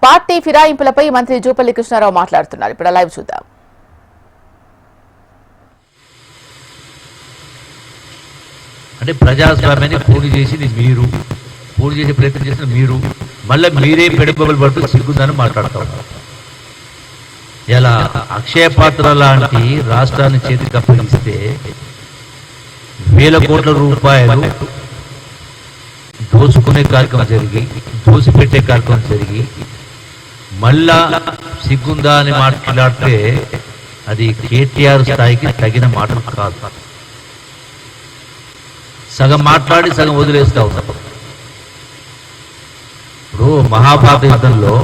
Party ఫిరాయింపులపై మంత్రి జూపల్లి కృష్ణారావు మాట్లాడుతున్నారు. ఇప్పుడు లైవ్ చూద్దాం. అంటే ప్రజాస్వామ్యాన్ని పూర్తి చేసింది మీరు, పూర్తి చేసే ప్రయత్నం చేసిన మీరు, మళ్ళీ మీరే పెడబొబ్బలు పట్టు సిగ్గుందని మాట్లాడతాం. ఇలా అక్షయ పాత్ర లాంటి రాష్ట్రాన్ని చేతికి అప్పగిస్తే వేల కోట్ల రూపాయలు దోచుకునే కార్యక్రమం జరిగి, దోసిపెట్టే కార్యక్రమం జరిగి, మళ్ళా సిగ్గుందా అని మాట్లాడితే అది కేటీఆర్ స్థాయికి తగిన మాటలు కాదు. సగం మాట్లాడి సగం వదిలేస్తూ ఉన్నాం. ఇప్పుడు మహాభారత యుద్ధంలో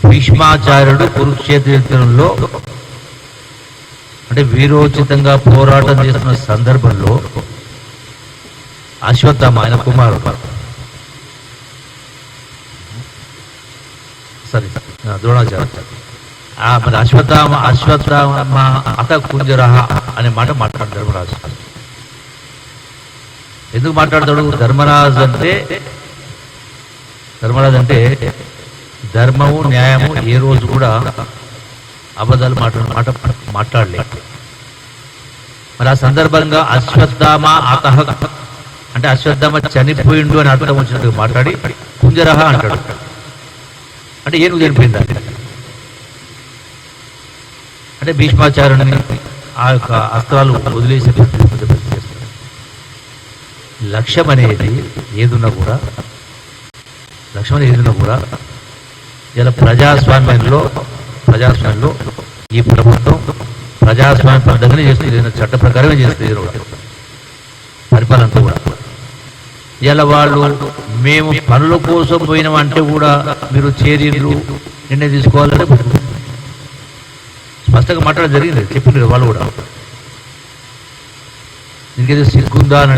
భీష్మాచార్యుడు కురుక్షేత్ర యుద్ధంలో అంటే వీరోచితంగా పోరాటం చేస్తున్న సందర్భంలో అశ్వత్థామ ఆయన కుమారుడు సరే ద్రోణాచార్య మరి అశ్వత్థామ అత కుంజరహ అనే మాట మాట్లాడు ధర్మరాజు. ఎందుకు మాట్లాడతాడు? ధర్మరాజు అంటే ధర్మము న్యాయము ఏ రోజు కూడా అబద్ధాలు మాట్లాడలేదు. మరి ఆ సందర్భంగా అశ్వత్థామ అతహ అంటే అశ్వత్థామ చనిపోయిండు అని అర్థం వచ్చినట్టుగా మాట్లాడి కుంజరహ అంటాడు. అంటే ఏనుగు చనిపోయిందా అంటే భీష్మాచార్యుని ఆ యొక్క అస్త్రాలు వదిలేసే లక్ష్యం అనేది ఏదున్నా కూడా ఇలా ప్రజాస్వామ్యంలో ఈ ప్రభుత్వం ప్రజాస్వామ్య పద్ధతిని చేస్తుంది, చట్ట ప్రకారమే చేస్తుంది పరిపాలనతో కూడా. ఇలా వాళ్ళు మేము పనుల కోసం పోయినామంటే కూడా మీరు చేరిండ్రు నిర్ణయం తీసుకోవాలంటే స్పష్టంగా మాట్లాడడం జరిగింది, చెప్పింది వాళ్ళు కూడా. ఇంకేదో సిగ్గుందా అని